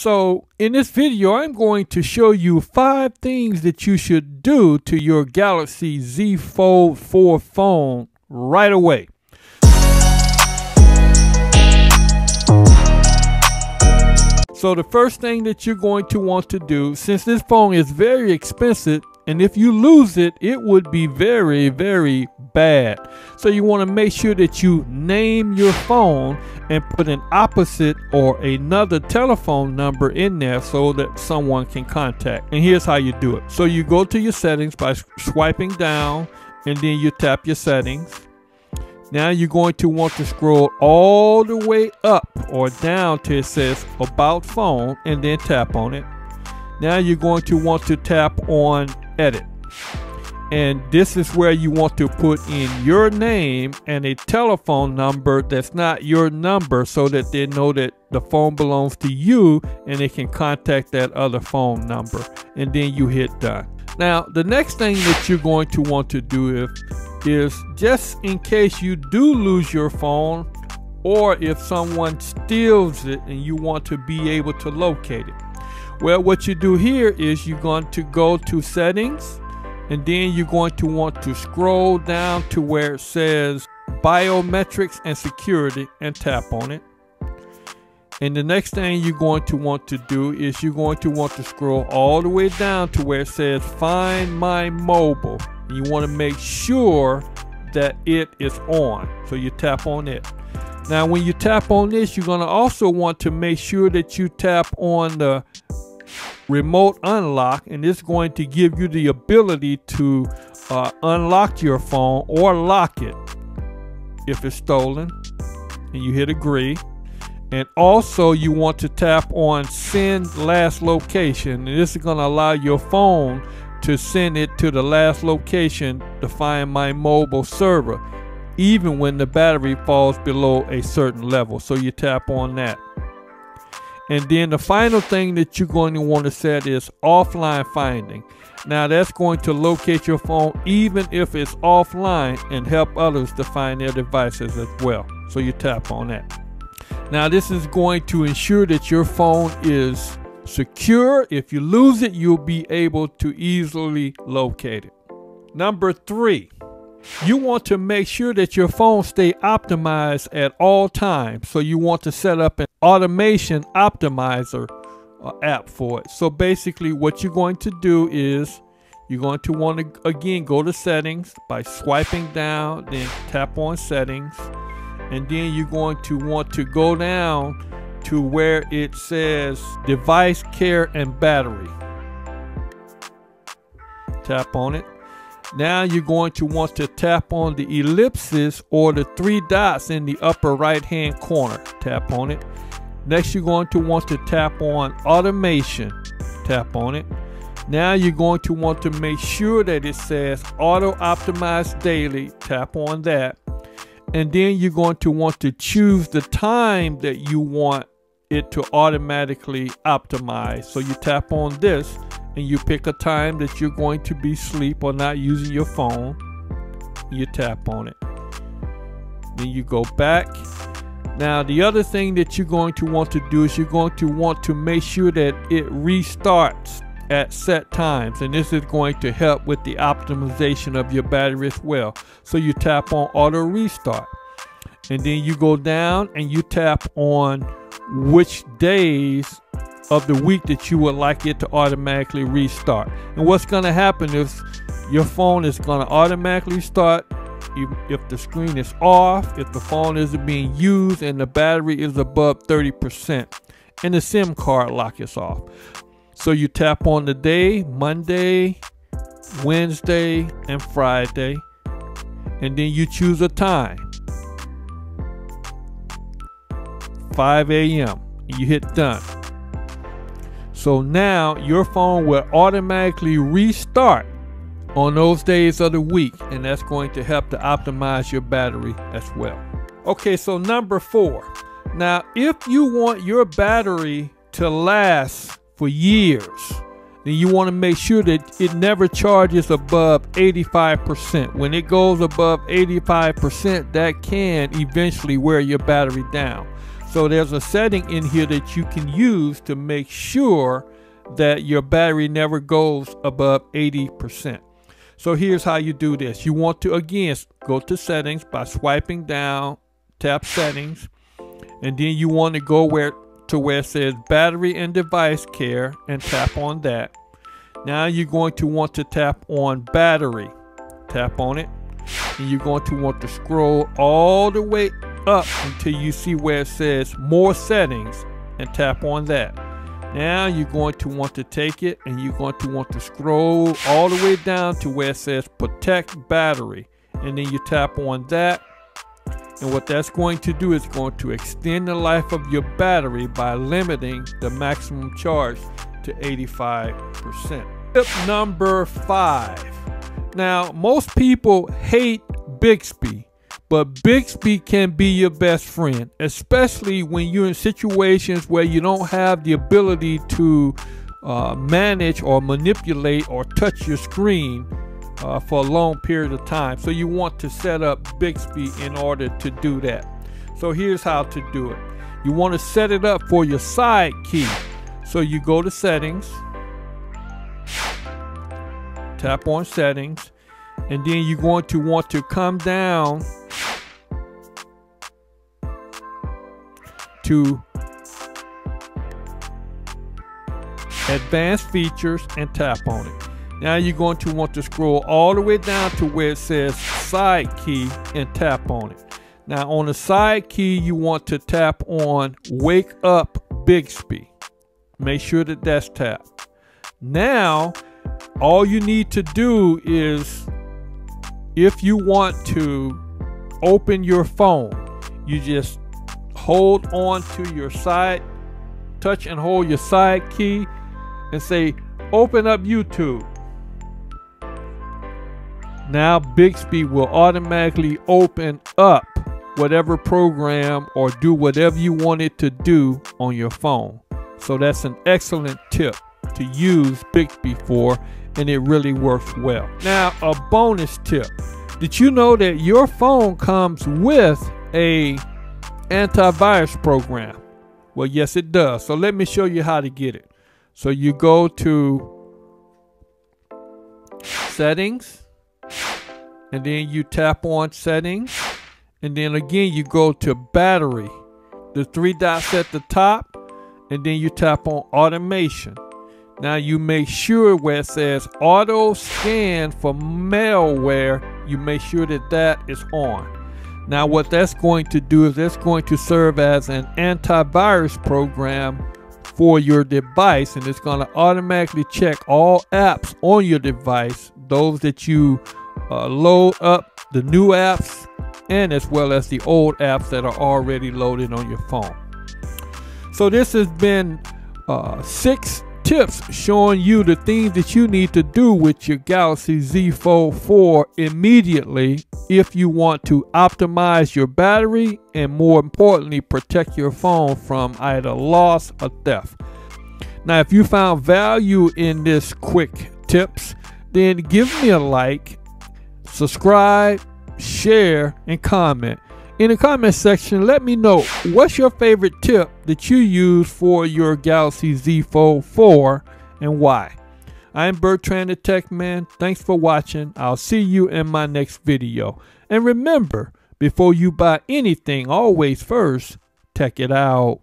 So in this video, I'm going to show you 5 things that you should do to your Galaxy Z Fold 4 phone right away. So the first thing that you're going to want to do, since this phone is very expensive, and if you lose it, it would be very, very bad. So you want to make sure that you name your phone and put an opposite or another telephone number in there so that someone can contact. And here's how you do it. So you go to your settings by swiping down, and then you tap your settings. Now you're going to want to scroll all the way up or down till it says About Phone, and then tap on it. Now you're going to want to tap on Edit. And this is where you want to put in your name and a telephone number that's not your number, so that they know that the phone belongs to you and they can contact that other phone number. And then you hit done. Now the next thing that you're going to want to do is just in case you do lose your phone, or if someone steals it and you want to be able to locate it. Well, what you do here is you're going to go to settings, and then you're going to want to scroll down to where it says biometrics and security and tap on it. And the next thing you're going to want to do is you're going to want to scroll all the way down to where it says Find My Mobile. And you want to make sure that it is on. So you tap on it. Now when you tap on this, you're going to also want to make sure that you tap on the remote unlock, and it's going to give you the ability to unlock your phone or lock it if it's stolen, and you hit agree. And also you want to tap on Send Last Location, and this is going to allow your phone to send it to the last location to Find My Mobile server, even when the battery falls below a certain level. So you tap on that. And then the final thing that you're going to want to set is offline finding. Now that's going to locate your phone even if it's offline and help others to find their devices as well. So you tap on that. Now this is going to ensure that your phone is secure. If you lose it, you'll be able to easily locate it. Number 3. You want to make sure that your phone stay optimized at all times. So you want to set up an automation optimizer app for it. So basically what you're going to do is you're going to want to again go to settings by swiping down, then tap on settings, and then you're going to want to go down to where it says device care and battery. Tap on it. Now you're going to want to tap on the ellipses or the 3 dots in the upper right hand corner. Tap on it. Next you're going to want to tap on automation. Tap on it. Now you're going to want to make sure that it says auto optimize daily. Tap on that. And then you're going to want to choose the time that you want it to automatically optimize. So you tap on this, and you pick a time that you're going to be asleep or not using your phone. You tap on it. Then you go back. Now the other thing that you're going to want to do is you're going to want to make sure that it restarts at set times, and this is going to help with the optimization of your battery as well. So you tap on auto restart, and then you go down and you tap on which days of the week that you would like it to automatically restart. And what's going to happen is your phone is going to automatically start if the screen is off, if the phone isn't being used, and the battery is above 30%, and the SIM card lock is off. So you tap on the day, Monday, Wednesday, and Friday, and then you choose a time, 5 a.m. You hit done. So now your phone will automatically restart on those days of the week, and that's going to help to optimize your battery as well. Okay, so number 4. Now if you want your battery to last for years, then you want to make sure that it never charges above 85%. When it goes above 85%, that can eventually wear your battery down. So there's a setting in here that you can use to make sure that your battery never goes above 80%. So here's how you do this. You want to, again, go to settings by swiping down, tap settings, and then you want to go where it says battery and device care and tap on that. Now you're going to want to tap on battery. Tap on it, and you're going to want to scroll all the way up until you see where it says more settings and tap on that. Now you're going to want to take it and you're going to want to scroll all the way down to where it says protect battery, and then you tap on that. And what that's going to do is going to extend the life of your battery by limiting the maximum charge to 85%. Tip number 5. Now, most people hate Bixby, but Bixby can be your best friend, especially when you're in situations where you don't have the ability to manage or manipulate or touch your screen for a long period of time. So you want to set up Bixby in order to do that. So here's how to do it. You want to set it up for your side key. So you go to settings, tap on settings, and then you're going to want to come down to advanced features and tap on it. Now you're going to want to scroll all the way down to where it says side key and tap on it. Now on the side key, you want to tap on wake up Bixby. Make sure that that's tapped. Now all you need to do is, if you want to open your phone, you just hold on to your side, touch and hold your side key and say open up YouTube. Now Bixby will automatically open up whatever program or do whatever you want it to do on your phone. So that's an excellent tip to use Bixby for, and it really works well. Now a bonus tip. Did you know that your phone comes with a antivirus program? Well, yes it does. So let me show you how to get it. So you go to settings, and then you tap on settings, and then again you go to battery, the 3 dots at the top, and then you tap on automation. Now you make sure where it says auto scan for malware, you make sure that that is on. Now what that's going to do is that's going to serve as an antivirus program for your device, and it's going to automatically check all apps on your device, those that you load up, the new apps, and as well as the old apps that are already loaded on your phone. So this has been 6 tips showing you the things that you need to do with your Galaxy Z Fold 4 immediately if you want to optimize your battery and, more importantly, protect your phone from either loss or theft. Now if you found value in this quick tips, then give me a like, subscribe, share, and comment. In the comment section, let me know what's your favorite tip that you use for your Galaxy Z Fold 4 and why. I'm Bertrand the Tech Man. Thanks for watching. I'll see you in my next video. And remember, before you buy anything, always first, tech it out.